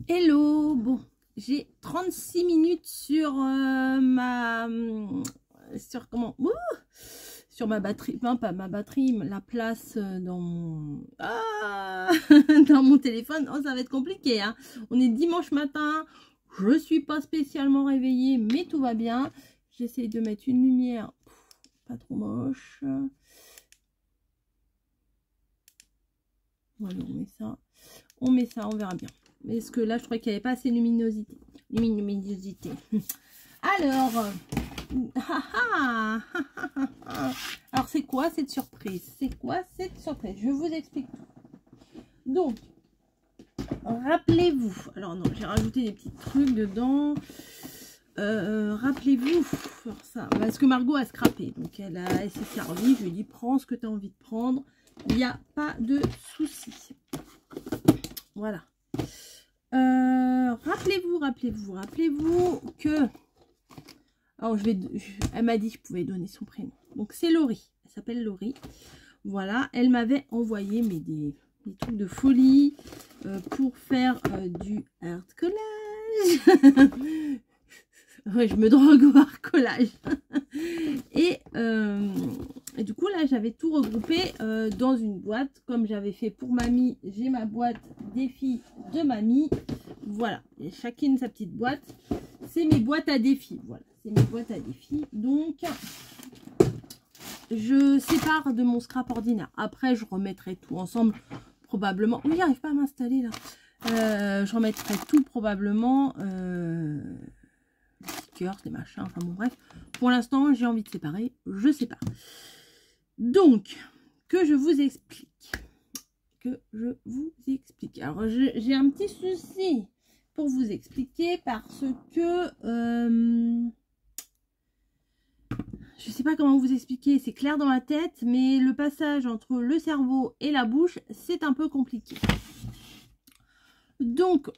Hello, bon, j'ai 36 minutes sur sur ma batterie, non pas ma batterie, la place dans mon dans mon téléphone. Oh, ça va être compliqué, hein. On est dimanche matin, je suis pas spécialement réveillée, mais tout va bien. J'essaye de mettre une lumière pas trop moche. Voilà, on met ça, on verra bien. Mais est-ce que là, je crois qu'il n'y avait pas assez de luminosité. Alors, alors c'est quoi cette surprise? C'est quoi cette surprise? Je vous explique tout. Donc, rappelez-vous. Alors non, j'ai rajouté des petits trucs dedans. Rappelez-vous ça, parce que Margot a scrappé. Donc, elle s'est servie. Je lui ai dit, prends ce que tu as envie de prendre. Il n'y a pas de souci. Voilà. Rappelez-vous que... Alors, elle m'a dit que je pouvais donner son prénom. Donc, c'est Laurie. Elle s'appelle Laurie. Voilà. Elle m'avait envoyé des trucs de folie pour faire du art collage. Ouais, je me drogue au art collage. Et du coup, là, j'avais tout regroupé dans une boîte. Comme j'avais fait pour mamie, j'ai ma boîte défi de mamie. Voilà, et chacune sa petite boîte. C'est mes boîtes à défis. Voilà, c'est mes boîtes à défis. Donc, je sépare de mon scrap ordinaire. Après, je remettrai tout ensemble, probablement. Oui, j'arrive pas à m'installer là. Je remettrai tout probablement. Des stickers, des machins, enfin bon, bref. Pour l'instant, j'ai envie de séparer. Je sépare. Donc, que je vous explique. Alors, j'ai un petit souci pour vous expliquer parce que je sais pas comment vous expliquer. C'est clair dans ma tête, mais le passage entre le cerveau et la bouche, c'est un peu compliqué. Donc,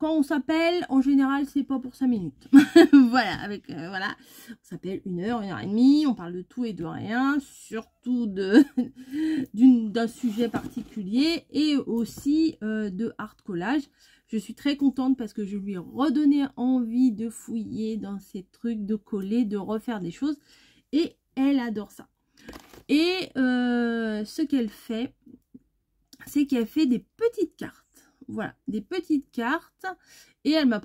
quand on s'appelle, en général, c'est pas pour 5 minutes. Voilà, voilà. On s'appelle 1 heure, 1 heure et demie. On parle de tout et de rien, surtout d'un sujet particulier et aussi de art collage. Je suis très contente parce que je lui ai redonné envie de fouiller dans ces trucs, de coller, de refaire des choses. Et elle adore ça. Et ce qu'elle fait, c'est qu'elle fait des petites cartes. Voilà, des petites cartes. Et elle m'a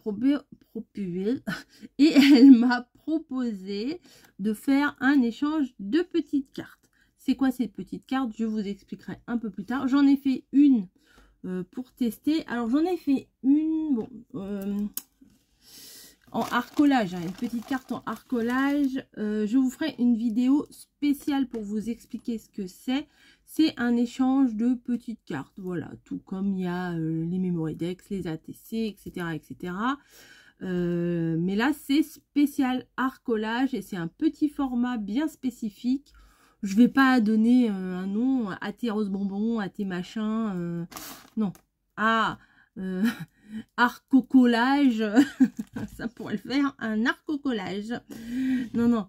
proposé de faire un échange de petites cartes. C'est quoi ces petites cartes? Je vous expliquerai un peu plus tard. J'en ai fait une pour tester. Alors j'en ai fait une en art collage, hein, une petite carte en art collage. Je vous ferai une vidéo spéciale pour vous expliquer ce que c'est. C'est un échange de petites cartes, voilà, tout comme il y a les Memorydex, les ATC, etc. etc. Mais là, c'est spécial art collage et c'est un petit format bien spécifique. Je vais pas donner un nom, AT rose bonbon, AT machin, non. Arc-collage, ça pourrait le faire, un arc-collage. Non, non.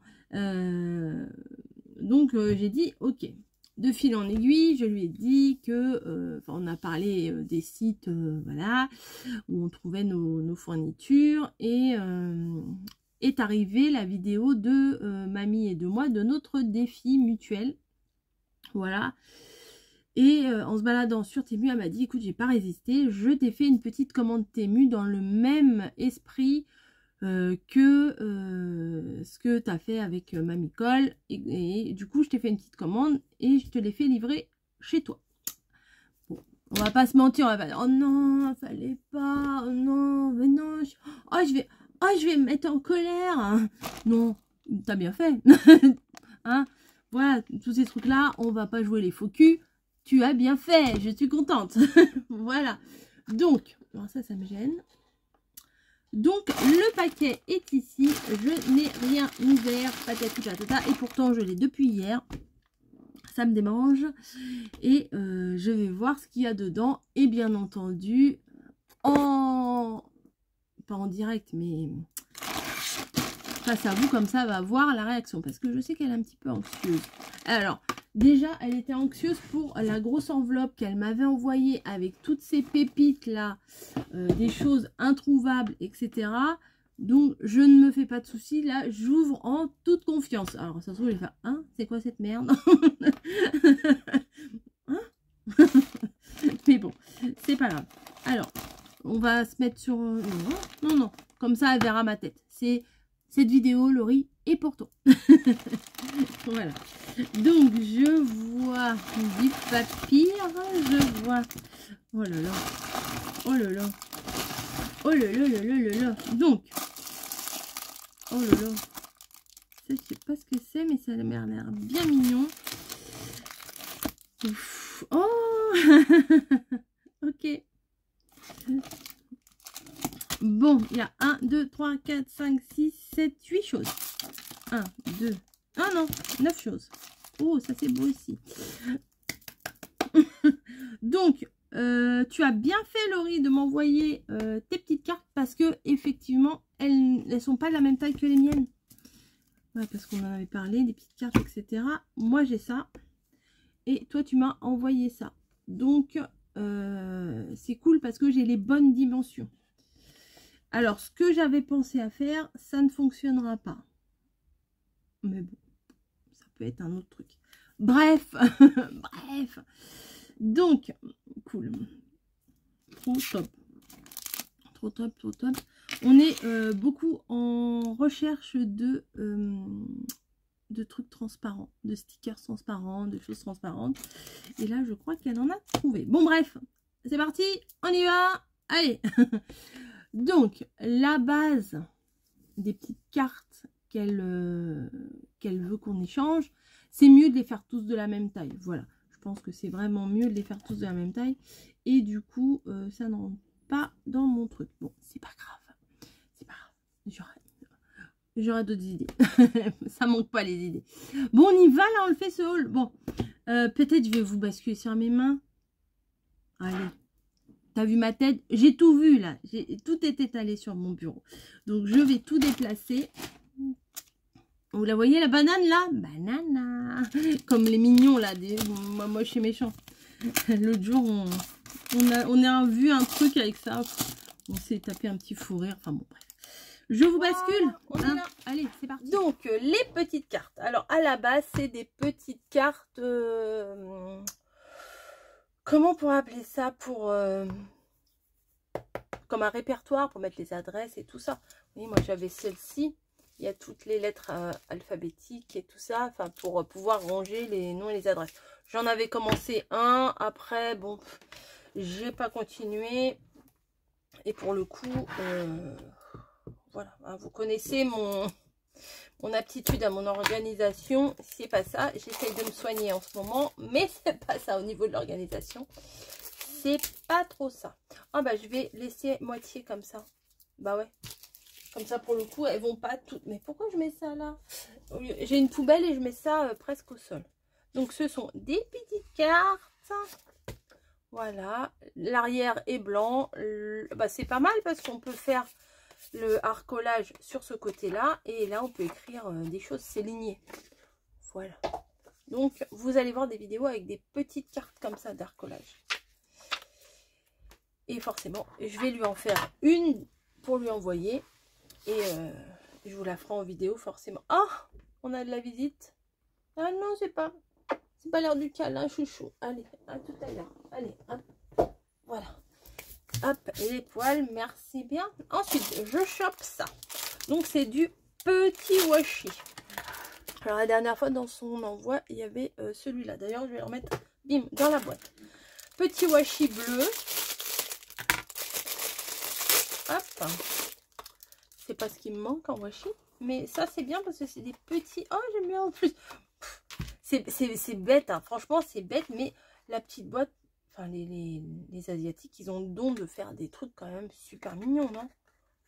Donc, j'ai dit, ok. De fil en aiguille, je lui ai dit que, on a parlé des sites, voilà, où on trouvait nos fournitures, et est arrivée la vidéo de mamie et de moi, de notre défi mutuel. Voilà. Et en se baladant sur Temu, elle m'a dit, écoute, j'ai pas résisté, je t'ai fait une petite commande Temu dans le même esprit que ce que tu as fait avec Mamie Cole. Et du coup, je t'ai fait une petite commande et je te l'ai fait livrer chez toi. Bon, on va pas se mentir, on va pas dire, oh non, fallait pas, oh non, mais non, je vais me mettre en colère. Non, t'as bien fait. Hein, voilà, tous ces trucs-là, on va pas jouer les faux culs. Tu as bien fait, je suis contente. Voilà. Donc, alors ça me gêne. Donc, le paquet est ici. Je n'ai rien ouvert, patati patata. Et pourtant, je l'ai depuis hier. Ça me démange. Et je vais voir ce qu'il y a dedans. Et bien entendu, pas en direct, mais face à vous, comme ça, va voir la réaction. Parce que je sais qu'elle est un petit peu anxieuse. Alors, Déjà, elle était anxieuse pour la grosse enveloppe qu'elle m'avait envoyée avec toutes ces pépites là, des choses introuvables, etc. Donc, je ne me fais pas de soucis. Là, j'ouvre en toute confiance. Alors, ça se trouve, je vais faire, hein, c'est quoi cette merde? Hein? Mais bon, c'est pas grave. Alors, on va se mettre sur... non, non, comme ça, elle verra ma tête. C'est cette vidéo, Laurie, est pour toi. Voilà. Donc, je vois du papier. Je vois... Oh là là. Oh là là. Oh là là là là là là. Donc, oh là là. Ça, je sais pas ce que c'est, mais ça a l'air bien mignon. Ouf. Oh. Ok. Bon, il y a 1, 2, 3, 4, 5, 6, 7, 8 choses. 1, 2, ah non, 9 choses. Oh, ça c'est beau aussi. Donc, tu as bien fait, Laurie, de m'envoyer tes petites cartes parce que effectivement, elles ne sont pas de la même taille que les miennes. Ouais, parce qu'on en avait parlé, des petites cartes, etc. Moi, j'ai ça. Et toi, tu m'as envoyé ça. Donc, c'est cool parce que j'ai les bonnes dimensions. Alors, ce que j'avais pensé à faire, ça ne fonctionnera pas. Mais bon, ça peut être un autre truc. Bref, bref. Donc, cool. Trop top. Trop top, trop top. On est beaucoup en recherche de trucs transparents, de stickers transparents, de choses transparentes. Et là, je crois qu'elle en a trouvé. Bon, bref, c'est parti, on y va. Allez. Donc, la base des petites cartes qu'elle veut qu'on échange, c'est mieux de les faire tous de la même taille. Voilà, je pense que c'est vraiment mieux de les faire tous de la même taille. Et du coup, ça ne rentre pas dans mon truc. Bon, c'est pas grave. C'est pas grave. J'aurai d'autres idées. Ça manque pas les idées. Bon, on y va là, on le fait ce haul. Bon, peut-être je vais vous basculer sur mes mains. Allez. T'as vu ma tête? J'ai tout vu là. Tout est étalé sur mon bureau. Donc je vais tout déplacer. Vous la voyez la banane là? Banana. Comme les mignons là, des moches et méchants. L'autre jour, on a vu un truc avec ça. On s'est tapé un petit fou rire. Enfin bon, bref. Je vous bascule. Hein, allez, c'est parti. Donc, les petites cartes. Alors, à la base, c'est des petites cartes... comment on pourrait appeler ça? Pour... comme un répertoire pour mettre les adresses et tout ça. Oui, moi, j'avais celle-ci. Il y a toutes les lettres alphabétiques et tout ça. Enfin, pour pouvoir ranger les noms et les adresses. J'en avais commencé un. Après, bon, j'ai pas continué. Et pour le coup... voilà, vous connaissez mon aptitude à mon organisation, c'est pas ça. J'essaye de me soigner en ce moment, mais c'est pas ça au niveau de l'organisation. C'est pas trop ça. Ah bah je vais laisser moitié comme ça. Bah ouais. Comme ça pour le coup, elles vont pas toutes. Mais pourquoi je mets ça là? J'ai une poubelle et je mets ça presque au sol. Donc ce sont des petites cartes. Voilà. L'arrière est blanc. Bah c'est pas mal parce qu'on peut faire le harcolage sur ce côté là et là on peut écrire des choses, c'est ligné. Voilà, donc vous allez voir des vidéos avec des petites cartes comme ça d'harcolage et forcément je vais lui en faire une pour lui envoyer et je vous la ferai en vidéo forcément. Oh, on a de la visite. Ah non, c'est pas l'heure du câlin, chouchou. Allez, à tout à l'heure. Allez, hop. Voilà. Hop, les poils, merci bien. Ensuite, je chope ça. Donc, c'est du petit washi. Alors, la dernière fois, dans son envoi, il y avait celui-là. D'ailleurs, je vais le remettre, bim, dans la boîte. Petit washi bleu. Hop. C'est pas ce qui me manque en washi. Mais ça, c'est bien parce que c'est des petits... Oh, j'aime bien en plus. C'est bête, hein. Franchement, c'est bête. Mais la petite boîte... Enfin, les Asiatiques, ils ont le don de faire des trucs quand même super mignons, non?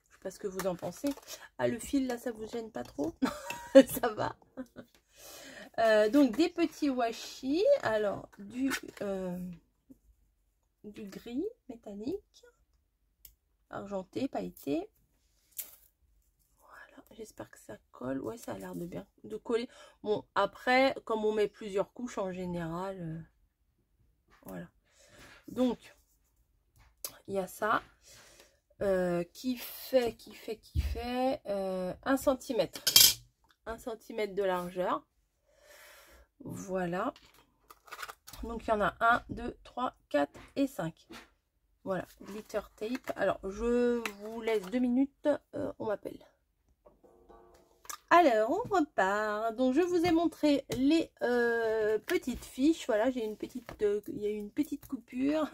Je sais pas ce que vous en pensez. Ah, le fil, là, ça vous gêne pas trop? Ça va. Donc, des petits washi. Alors, du gris métallique. Argenté, pailleté. Voilà. J'espère que ça colle. Ouais, ça a l'air de bien de coller. Bon, après, comme on met plusieurs couches en général, voilà. Donc, il y a ça qui fait 1 cm. 1 cm de largeur. Voilà. Donc, il y en a 1, 2, 3, 4 et 5. Voilà, glitter tape. Alors, je vous laisse 2 minutes. On m'appelle. Alors, on repart. Donc, je vous ai montré les petites fiches. Voilà, j'ai une petite, il y a une petite coupure,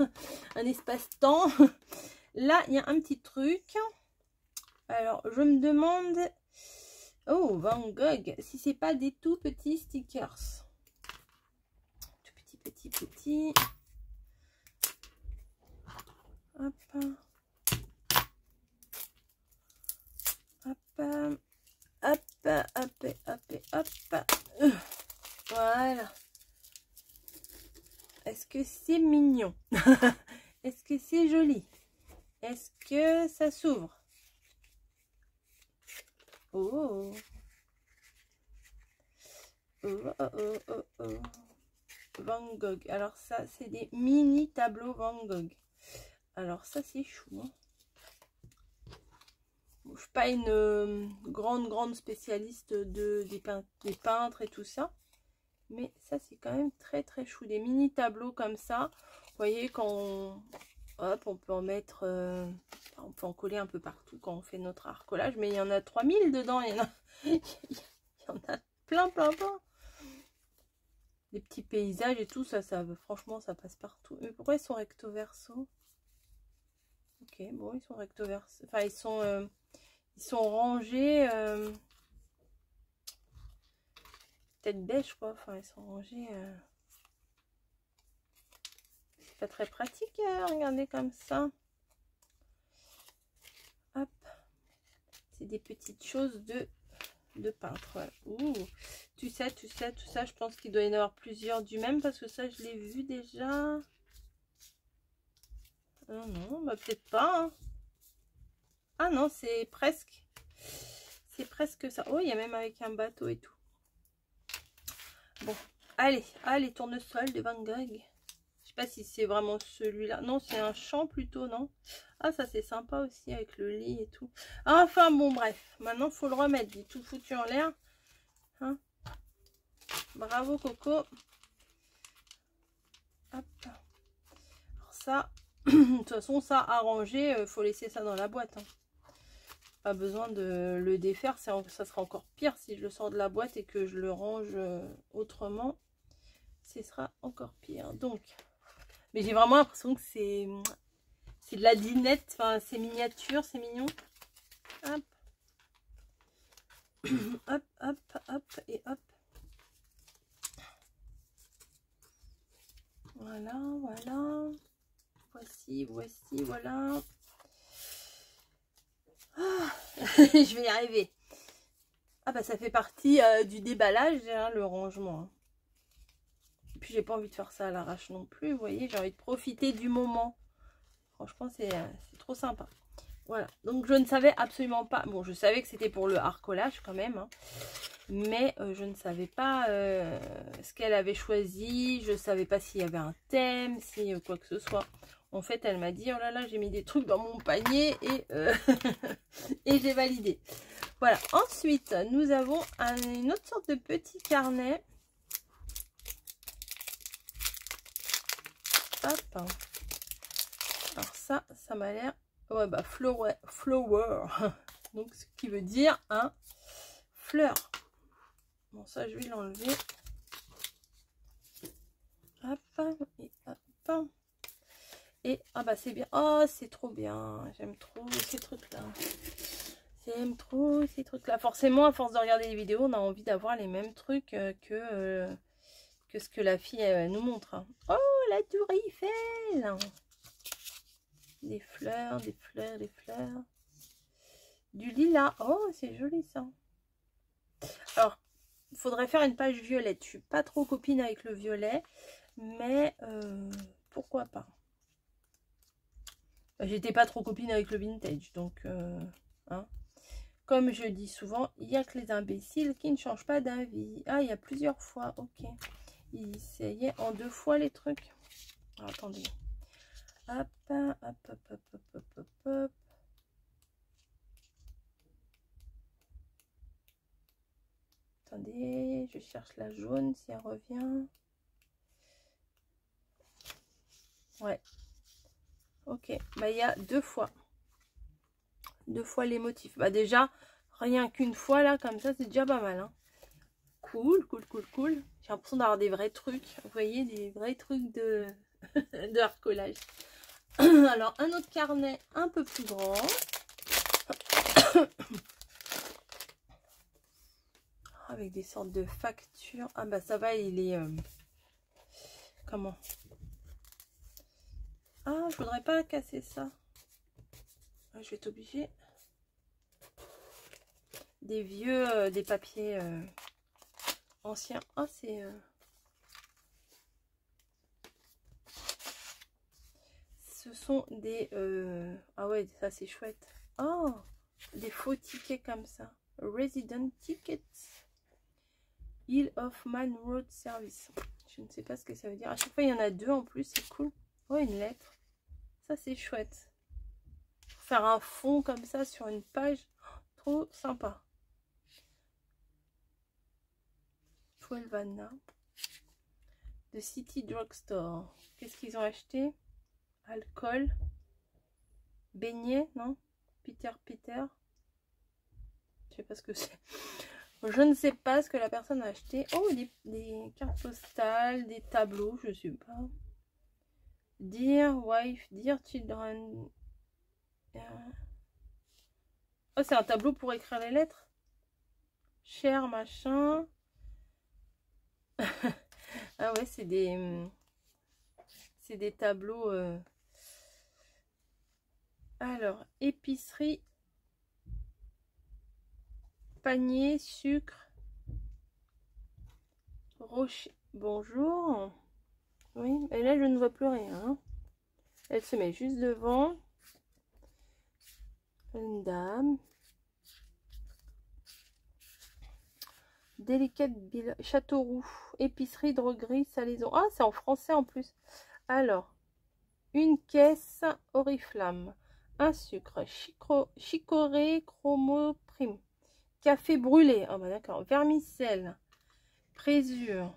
un espace-temps. Là, il y a un petit truc. Alors, je me demande, oh, Van Gogh, si c'est pas des tout petits stickers. Tout petits. Hop. Hop. Hop. Voilà. Est-ce que c'est mignon? Est-ce que c'est joli? Est-ce que ça s'ouvre? Oh. Van Gogh. Alors ça, c'est des mini tableaux Van Gogh. Alors ça, c'est chou. Hein. Bon, je suis pas une grande spécialiste des peintres et tout ça. Mais ça, c'est quand même très chou. Des mini tableaux comme ça. Vous voyez, quand on... Hop, on peut en mettre... on peut en coller un peu partout quand on fait notre art collage. Mais il y en a 3000 dedans. Il y en a plein. Des petits paysages et tout. Ça franchement, ça passe partout. Mais pourquoi ils sont recto verso? Ok, bon, ils sont recto verso. Enfin, ils sont rangés... peut-être beige, quoi. Enfin, ils sont rangés... C'est pas très pratique, regardez comme ça. Hop. C'est des petites choses de peintre. Voilà. Ouh. Tout ça. Je pense qu'il doit y en avoir plusieurs du même parce que ça, je l'ai vu déjà. Non, bah peut-être pas. Hein. Ah non, c'est presque. C'est presque ça. Oh, il y a même avec un bateau et tout. Bon, allez, tournesol de Van Gogh. Je sais pas si c'est vraiment celui-là. Non, c'est un champ plutôt, non? Ah, ça c'est sympa aussi avec le lit et tout. Enfin bon, bref. Maintenant, il faut le remettre. Il est tout foutu en l'air. Hein? Bravo, Coco. Hop. Alors ça, de toute façon, ça à ranger, il faut laisser ça dans la boîte. Hein. Pas besoin de le défaire. Ça sera encore pire si je le sors de la boîte et que je le range autrement. Ce sera encore pire. Donc... Mais j'ai vraiment l'impression que c'est de la dinette. Enfin, c'est miniature, c'est mignon. Hop. Hop, et hop. Voilà. Voici, voilà. Ah, je vais y arriver. Ah bah ça fait partie du déballage, hein, le rangement. Hein. Puis j'ai pas envie de faire ça à l'arrache non plus, vous voyez, j'ai envie de profiter du moment. Franchement, c'est trop sympa. Voilà, donc je ne savais absolument pas, bon je savais que c'était pour le art collage quand même, hein, mais je ne savais pas ce qu'elle avait choisi, je ne savais pas s'il y avait un thème, si quoi que ce soit. En fait, elle m'a dit, oh là là, j'ai mis des trucs dans mon panier et, et j'ai validé. Voilà, ensuite, nous avons une autre sorte de petit carnet. Hop. Alors ça m'a l'air... Ouais, bah, flower. Donc, ce qui veut dire un fleur. Bon, ça, je vais l'enlever. Hop. Et hop. Et, ah bah, c'est bien. Oh, c'est trop bien. J'aime trop ces trucs-là. Forcément, à force de regarder les vidéos, on a envie d'avoir les mêmes trucs que ce que la fille nous montre. Hein. Oh, la tour Eiffel! Des fleurs. Du lilas. Oh, c'est joli ça. Alors, il faudrait faire une page violette. Je suis pas trop copine avec le violet, mais pourquoi pas. J'étais pas trop copine avec le vintage, donc hein. Comme je dis souvent, il n'y a que les imbéciles qui ne changent pas d'avis. Ah, il y a plusieurs fois, ok. Il essayait en 2 fois les trucs. Alors, attendez. Hop, hop, hop, hop, hop, hop, hop, hop. Attendez, je cherche la jaune si elle revient. Ouais. Ok, bah il y a 2 fois. 2 fois les motifs. Bah déjà, rien qu'une fois là, comme ça, c'est déjà pas mal. Hein. Cool, cool, cool, cool. J'ai l'impression d'avoir des vrais trucs. Vous voyez, des vrais trucs de, de recollage. Alors, un autre carnet un peu plus grand. Avec des sortes de factures. Ah bah ça va, il est... comment? Ah, je voudrais pas casser ça. Je vais être obligée. Des vieux, des papiers anciens. Ah, c'est... Ce sont des... Ah ouais, ça c'est chouette. Oh, des faux tickets comme ça. Resident Tickets. Hill of Man Road Service. Je ne sais pas ce que ça veut dire. À chaque fois, il y en a 2 en plus. C'est cool. Oh, une lettre. Ça, c'est chouette. Faire un fond comme ça sur une page. Oh, trop sympa. 12 Anna. The City Drugstore. Qu'est-ce qu'ils ont acheté? Alcool. Beignet, non? Peter. Je sais pas ce que c'est. Je ne sais pas ce que la personne a acheté. Oh, des cartes postales, des tableaux, je sais pas. Dear wife, dear children. Oh, c'est un tableau pour écrire les lettres. Cher machin. Ah ouais, c'est des tableaux. Alors, épicerie. Panier, sucre. Rocher. Bonjour. Oui, et là je ne vois plus rien. Hein. Elle se met juste devant. Une dame. Délicate bill. Châteauroux. Épicerie, droguerie, salaison. Ah, c'est en français en plus. Alors, une caisse Oriflamme. Un sucre. Chicorée, chromoprime. Café brûlé. Ah bah d'accord. Vermicelle. Présure.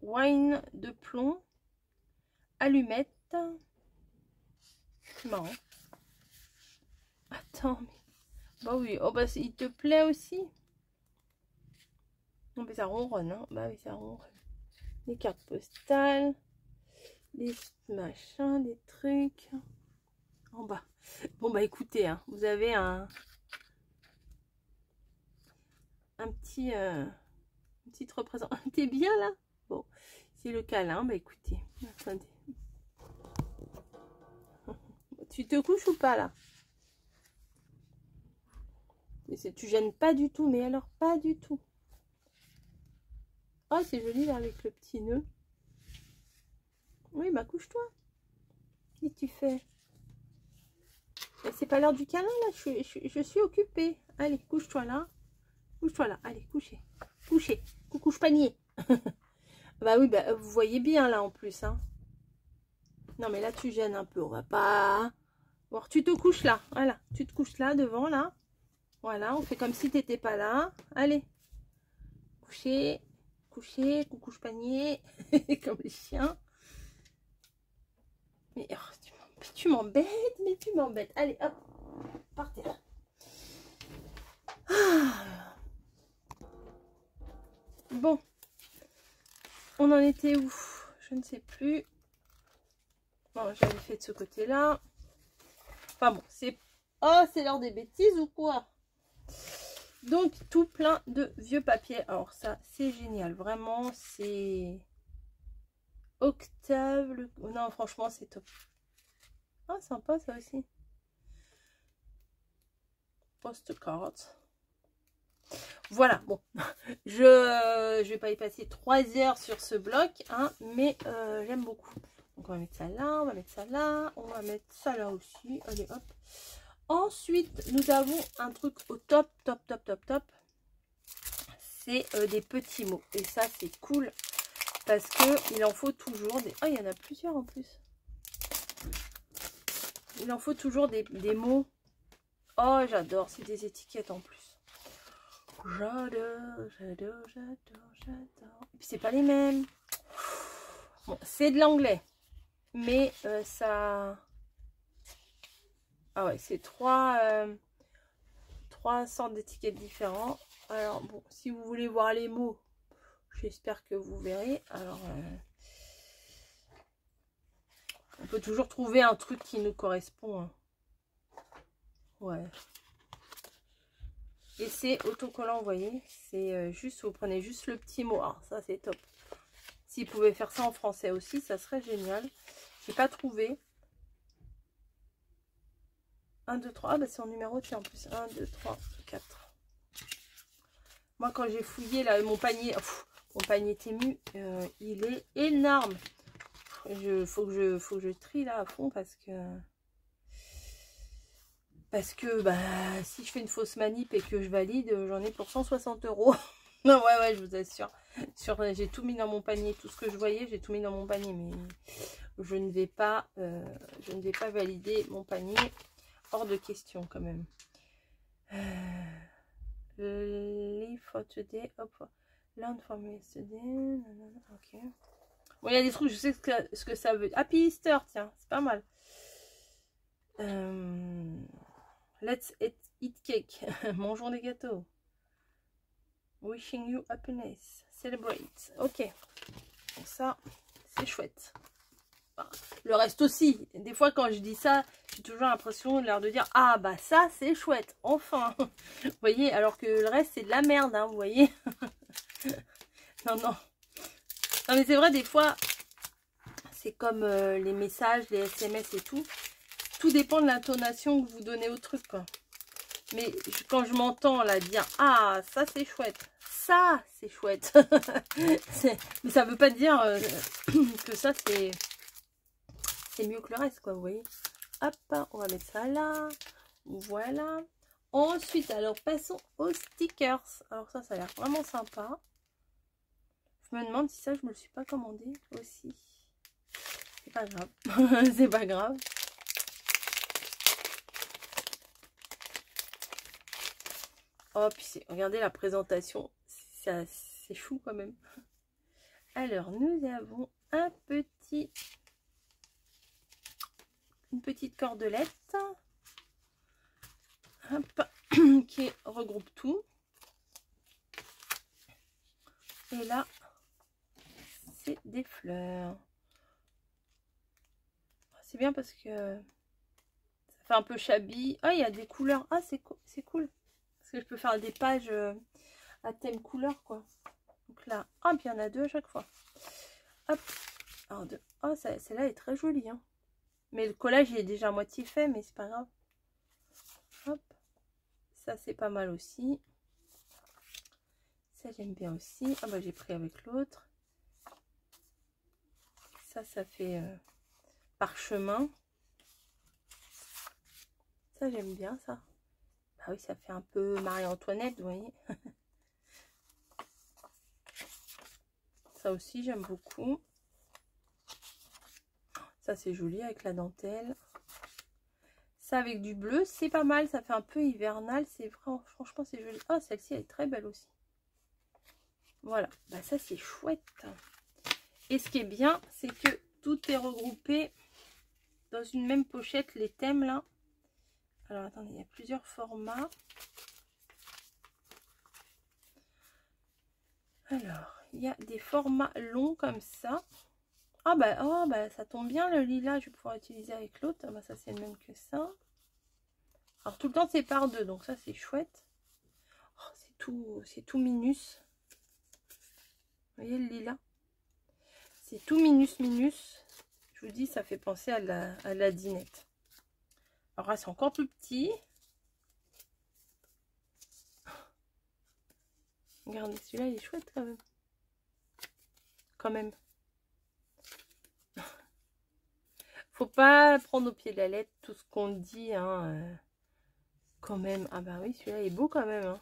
Wine de plomb. Allumette. C'est marrant. Attends, mais... Bah oui, oh bah il te plaît aussi. Non mais ça ronronne, hein. Bah oui, ça ronronne. Des cartes postales. Des machins, des trucs. En bas. Bon bah écoutez, hein, vous avez un petit... une petite représentation. T'es bien là? Bon, c'est le câlin. Bah écoutez, attendez. Tu te couches ou pas là? Tu gênes pas du tout, mais alors pas du tout. Oh, c'est joli là avec le petit nœud. Oui, bah couche-toi. Qu'est-ce que tu fais? C'est pas l'heure du câlin là, je suis occupée. Allez, couche-toi là. Couche-toi là. Allez, couchez. Couchez. Coucouche panier. Bah oui, bah vous voyez bien là en plus. Hein. Non mais là tu gênes un peu. On va pas... Bon, tu te couches là. Voilà. Tu te couches là devant là. Voilà, on fait comme si t'étais pas là. Allez. Coucher. Coucher. Coucouche panier. Comme les chiens. Mais oh, tu m'embêtes, mais tu m'embêtes. Allez, hop. Par terre. Ah. Bon. On en était où? Je ne sais plus. Bon, j'avais fait de ce côté-là. Enfin bon, c'est... Oh, c'est l'heure des bêtises ou quoi? Donc, tout plein de vieux papiers. Alors ça, c'est génial. Vraiment, c'est... Octave... Non, franchement, c'est top. Ah, sympa ça aussi. Postcards. Voilà, bon. Je vais pas y passer 3 heures sur ce bloc, hein, mais j'aime beaucoup. Donc, on va mettre ça là, on va mettre ça là. On va mettre ça là aussi. Allez, hop. Ensuite, nous avons un truc au top, top, top, top, top. C'est des petits mots. Et ça, c'est cool. Parce que il en faut toujours des... Oh, il y en a plusieurs en plus. Il en faut toujours des mots. Oh, j'adore. C'est des étiquettes en plus. J'adore, j'adore, j'adore, j'adore. Et puis, c'est pas les mêmes. Bon, c'est de l'anglais. Mais ça... Ah ouais, c'est trois sortes d'étiquettes différentes. Alors, bon, si vous voulez voir les mots, j'espère que vous verrez. Alors, on peut toujours trouver un truc qui nous correspond. Hein. Ouais. Et c'est autocollant, vous voyez. C'est juste, vous prenez juste le petit mot. Ah, ça, c'est top. S'ils pouvaient faire ça en français aussi, ça serait génial. J'ai pas trouvé. 1, 2, 3. Ah, bah c'est en numéroté en plus. 1, 2, 3, 4. Moi, quand j'ai fouillé là, mon panier Temu, il est énorme. Faut que je trie là à fond parce que bah, si je fais une fausse manip et que je valide, j'en ai pour 160 €. Non, ouais, je vous assure. J'ai tout mis dans mon panier. Tout ce que je voyais, j'ai tout mis dans mon panier. Mais je ne vais pas valider mon panier. Hors de question quand même. Leave for today. Hop. Learn from yesterday. Ok. Bon, il y a des trucs, je sais ce que ça veut. Happy Easter, tiens, c'est pas mal. Let's eat cake. Mangeons des gâteaux. Wishing you happiness. Celebrate. Ok. Donc ça, c'est chouette. Le reste aussi. Des fois, quand je dis ça, j'ai toujours l'impression de dire ah bah ça c'est chouette, enfin. Vous voyez, alors que le reste c'est de la merde, hein, vous voyez. Non, non. Non mais c'est vrai, des fois, c'est comme les messages, les SMS et tout. Tout dépend de l'intonation que vous donnez au truc, quoi. Mais quand je m'entends là dire ah ça c'est chouette, ça c'est chouette. Mais ça veut pas dire que ça c'est mieux que le reste, quoi, vous voyez. Hop, on va mettre ça là. Voilà. Ensuite, alors passons aux stickers. Alors ça a l'air vraiment sympa. Je me demande si ça, je me le suis pas commandé aussi. C'est pas grave. C'est pas grave. Oh, puis regardez la présentation. C'est chou quand même. Alors, nous avons une petite cordelette. Hop, qui regroupe tout. Et là, c'est des fleurs. C'est bien parce que ça fait un peu shabby. Ah, il y a des couleurs. Ah, c'est cool. Parce que je peux faire des pages à thème couleur, quoi. Donc là, ah, puis il y en a deux à chaque fois. Hop. Alors, deux. Oh, celle-là est très jolie, hein. Mais le collage, il est déjà à moitié fait, mais c'est pas grave. Hop. Ça, c'est pas mal aussi. Ça, j'aime bien aussi. Ah, bah, j'ai pris avec l'autre. Ça fait parchemin. Ça, j'aime bien, ça. Ah oui, ça fait un peu Marie-Antoinette, vous voyez. Ça aussi, j'aime beaucoup. Ça, c'est joli avec la dentelle. Ça, avec du bleu, c'est pas mal. Ça fait un peu hivernal. C'est vrai, franchement, c'est joli. Oh, celle-ci, elle est très belle aussi. Voilà. Bah, ça, c'est chouette. Et ce qui est bien, c'est que tout est regroupé dans une même pochette, les thèmes, là. Alors, attendez, il y a plusieurs formats. Alors, il y a des formats longs comme ça. Ah bah, oh, bah ça tombe bien, le lilas, je vais pouvoir utiliser avec l'autre. Ah bah, ça, c'est le même que ça. Alors, tout le temps, c'est par deux, donc ça, c'est chouette. Oh, c'est tout minus. Vous voyez le lilas? C'est tout minus. Je vous dis, ça fait penser à la dinette. Alors là, c'est encore plus petit. Regardez, celui-là, il est chouette quand même. Faut pas prendre au pied de la lettre tout ce qu'on dit, hein. quand même. Ah bah oui, celui-là est beau quand même. Hein.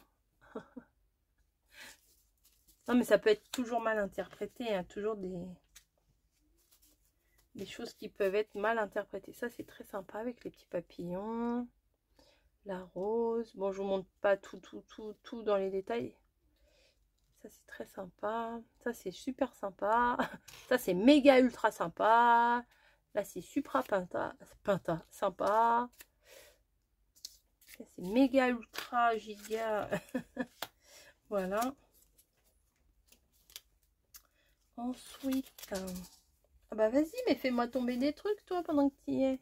Non, mais ça peut être toujours mal interprété. Hein. Toujours des choses qui peuvent être mal interprétées. Ça, c'est très sympa avec les petits papillons. La rose. Bon, je vous montre pas tout dans les détails. Ça, c'est très sympa. Ça, c'est super sympa. Ça, c'est méga ultra sympa. Là, c'est supra pinta sympa. C'est méga ultra giga. Voilà. Ensuite. Ah bah vas-y, mais fais-moi tomber des trucs, toi, pendant que tu y es.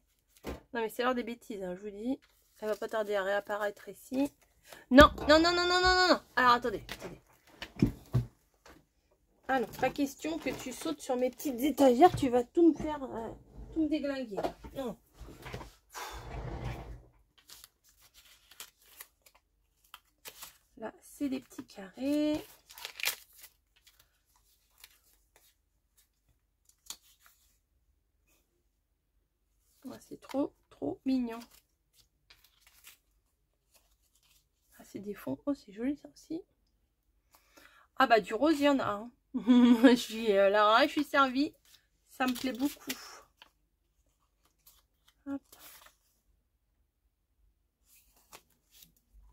Non, mais c'est l'heure des bêtises, hein, je vous dis. Ça va pas tarder à réapparaître ici. Non, non, non, non, non, non, non, non. Alors, attendez. Ah non, pas question que tu sautes sur mes petites étagères. Tu vas tout me faire, tout me déglinguer. Non. Là, c'est des petits carrés. Ah, c'est trop mignon. Ah, c'est des fonds. Oh, c'est joli ça aussi. Ah bah du rose, il y en a. Hein. Je suis servie. Ça me plaît beaucoup. Hop.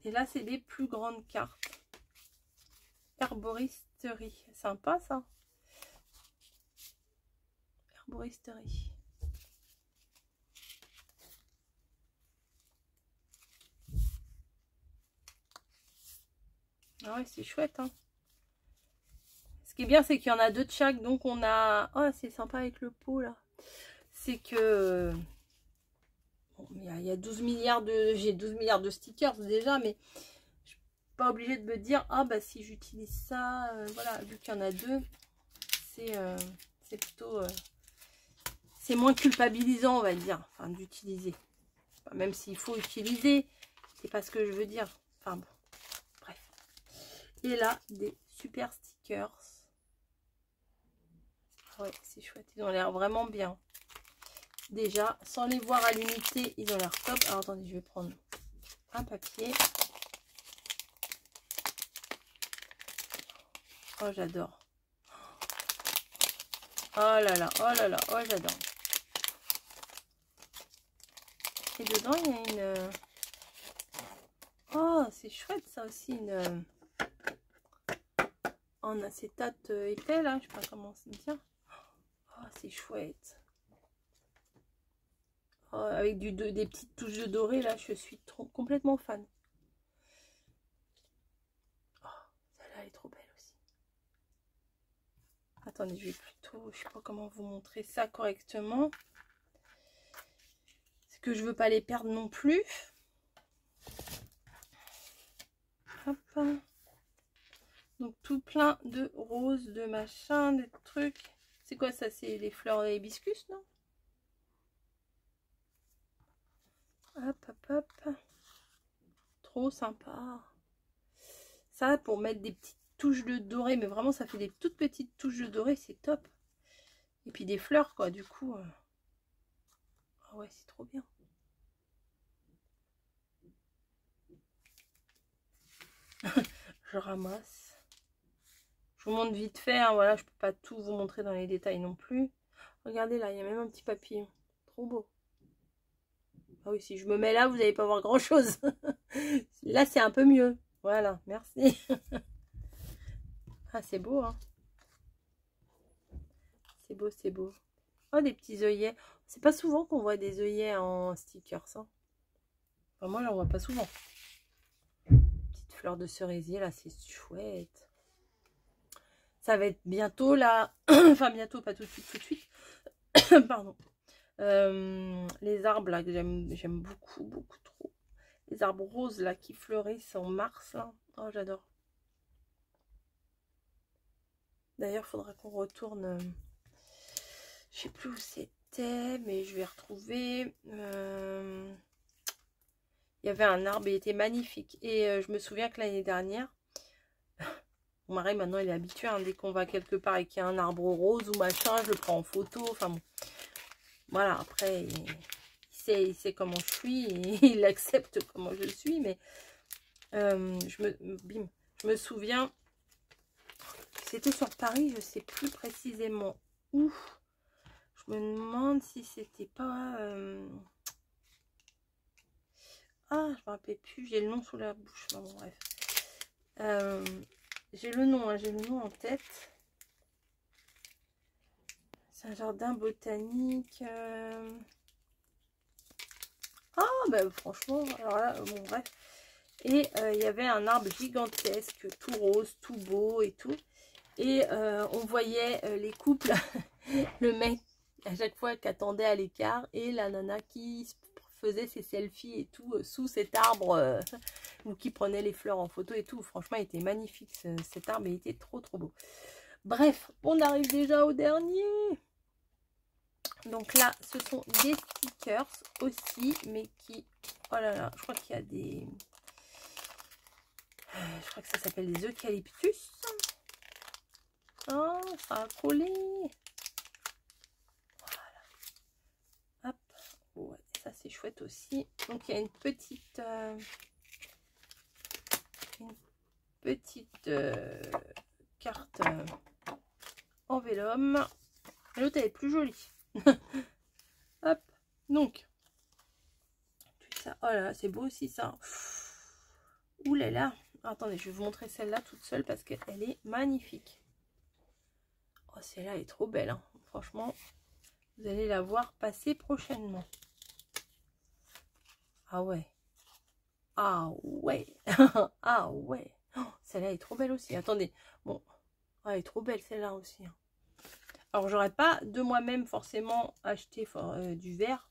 Et là, c'est des plus grandes cartes. Herboristerie. Sympa ça. Herboristerie. Ah ouais, c'est chouette. Hein. Ce qui est bien, c'est qu'il y en a 2 de chaque. Donc on a... Oh, c'est sympa avec le pot là. C'est que... Bon, il y a 12 milliards de... J'ai 12 milliards de stickers déjà, mais... Pas obligé de me dire ah bah si j'utilise ça voilà, vu qu'il y en a 2, c'est plutôt c'est moins culpabilisant, on va dire, enfin d'utiliser, enfin, même s'il faut utiliser, c'est pas ce que je veux dire, enfin bon, bref. Et là, des super stickers. Ouais, c'est chouette, ils ont l'air vraiment bien. Déjà, sans les voir à l'unité, ils ont l'air top. Alors attendez, je vais prendre un papier. Oh, j'adore. Oh là là, oh là là, oh j'adore. Et dedans, il y a une... Oh, c'est chouette ça aussi, une... En acétate épais, là, je sais pas comment se dire. Oh, c'est chouette. Oh, avec des petites touches de doré, là, je suis complètement fan. Oh, celle-là, elle est trop belle aussi. Attendez, je vais plutôt... Je sais pas comment vous montrer ça correctement. C'est que je veux pas les perdre non plus. Hop. Donc, tout plein de roses, de machin, de trucs. C'est quoi ça? C'est les fleurs hibiscus, non? Hop, hop, hop. Trop sympa. Ça, pour mettre des petites touches de doré, mais vraiment, ça fait des toutes petites touches de doré, c'est top. Et puis des fleurs, quoi, du coup. Ah ouais, c'est trop bien. Je ramasse. Je vous montre vite fait, hein, voilà, je peux pas tout vous montrer dans les détails non plus. Regardez là, il y a même un petit papillon. Trop beau. Ah oui, si je me mets là, vous n'allez pas voir grand chose. Là, c'est un peu mieux. Voilà, merci. Ah, c'est beau, hein. C'est beau, c'est beau. Oh, des petits œillets. C'est pas souvent qu'on voit des œillets en stickers, ça. Enfin, moi, j'en vois pas souvent. Petite fleur de cerisier, là, c'est chouette. Ça va être bientôt, là. Enfin, bientôt, pas tout de suite, tout de suite. Pardon. Les arbres, là, que j'aime beaucoup, beaucoup trop. Les arbres roses, là, qui fleurissent en mars, là. Oh, j'adore. D'ailleurs, il faudra qu'on retourne... je sais plus où c'était, mais je vais retrouver. Il y avait un arbre, il était magnifique. Et je me souviens que l'année dernière, mon mari maintenant il est habitué, hein, dès qu'on va quelque part et qu'il y a un arbre rose ou machin, je le prends en photo. Enfin bon. Voilà, après, il sait comment je suis et il accepte comment je suis, mais je me souviens, c'était sur Paris, je sais plus précisément où. Je me demande si c'était pas... Ah, je me rappelle plus, j'ai le nom sous la bouche. Bon, bref. J'ai le nom en tête. C'est un jardin botanique. Ah, ben franchement, alors là, bon, bref. Et il y avait un arbre gigantesque, tout rose, tout beau et tout. Et on voyait les couples, le mec à chaque fois qui attendait à l'écart et la nana qui faisait ses selfies et tout sous cet arbre ou qui prenait les fleurs en photo et tout. Franchement, il était magnifique cet arbre, il était trop trop beau. Bref, on arrive déjà au dernier. Donc là, ce sont des stickers aussi, mais qui... Oh là là, je crois qu'il y a des... Je crois que ça s'appelle des eucalyptus. Oh, ça a collé. Voilà. Hop. Ouais, ça c'est chouette aussi. Donc il y a une petite carte en vélum. L'autre elle est plus jolie. Hop. Donc tout ça. Oh là là, c'est beau aussi ça. Ouh là là. Attendez, je vais vous montrer celle-là toute seule parce qu'elle est magnifique. Oh, celle-là est trop belle, hein. Franchement, vous allez la voir passer prochainement. Ah ouais. Ah ouais. Ah ouais. Oh, celle-là est trop belle aussi. Attendez. Bon. Oh, elle est trop belle celle-là aussi, hein. Alors, j'aurais pas de moi-même forcément acheté du vert.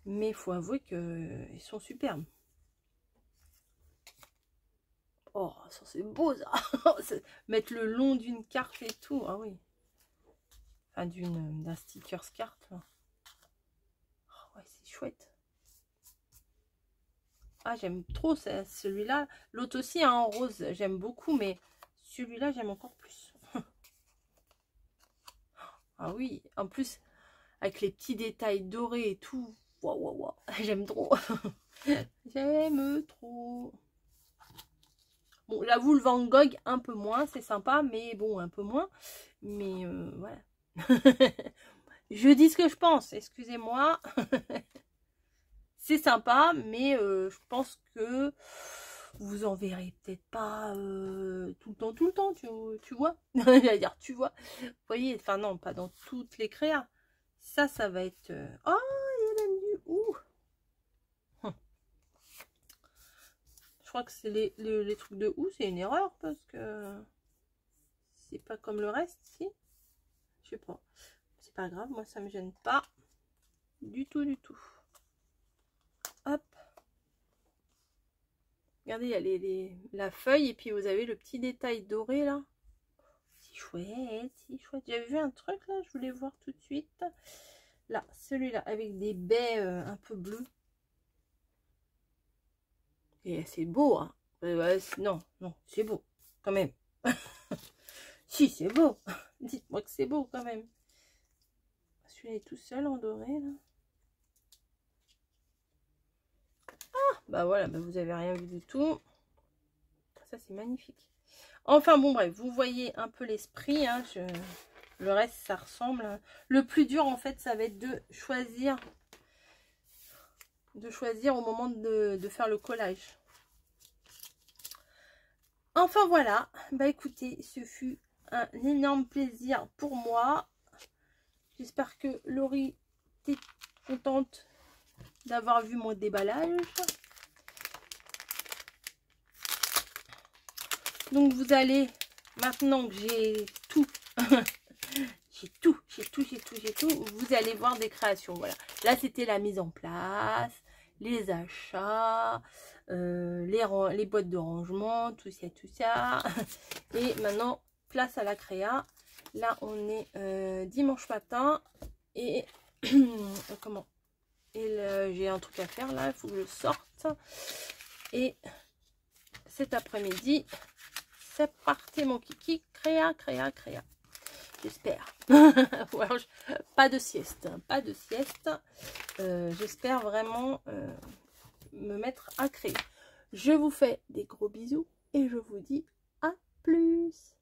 Mais il faut avouer qu'ils sont superbes. Oh, ça c'est beau ça. Mettre le long d'une carte et tout. Ah oui. Enfin, d'un stickers carte. Là. Oh, ouais, c'est chouette. Ah, j'aime trop celui-là. L'autre aussi, hein, en rose, j'aime beaucoup. Mais celui-là, j'aime encore plus. Ah oui. En plus, avec les petits détails dorés et tout. Waouh, waouh, waouh. J'aime trop. J'aime trop. Bon, j'avoue, le Van Gogh, un peu moins, c'est sympa, mais bon, un peu moins. Mais voilà. Je dis ce que je pense, excusez-moi. C'est sympa, mais je pense que vous en verrez peut-être pas tout le temps, tu vois. J'allais dire, tu vois. Vous voyez, enfin non, pas dans toutes les créas. Ça va être... Oh, il y a même du... Ouh. Je crois que c'est les trucs de houx, c'est une erreur parce que c'est pas comme le reste, si. Je sais pas. C'est pas grave, moi ça me gêne pas. Du tout, du tout. Hop. Regardez, il y a la feuille et puis vous avez le petit détail doré là. C'est chouette, c'est chouette. J'avais vu un truc là, je voulais voir tout de suite. Là, celui-là avec des baies un peu bleues. Et c'est beau, hein. Non, non, c'est beau, quand même. Si, c'est beau. Dites-moi que c'est beau, quand même. Celui-là est tout seul en doré, là. Ah, bah voilà, bah vous avez rien vu du tout. Ça, c'est magnifique. Enfin, bon, bref, vous voyez un peu l'esprit, hein. Le reste, ça ressemble. Le plus dur, en fait, ça va être de choisir au moment de faire le collage. Enfin voilà, bah écoutez, ce fut un énorme plaisir pour moi. J'espère que Laurie t'es contente d'avoir vu mon déballage. Donc vous allez, maintenant que j'ai tout, j'ai tout, vous allez voir des créations. Voilà, là c'était la mise en place, les achats, les boîtes de rangement, tout ça. Et maintenant, place à la créa. Là, on est dimanche matin. Et comment? Et j'ai un truc à faire là, il faut que je sorte. Et cet après-midi, c'est parti mon kiki, créa. j'espère. Pas de sieste, hein, pas de sieste. J'espère vraiment me mettre à créer. Je vous fais des gros bisous et je vous dis à plus.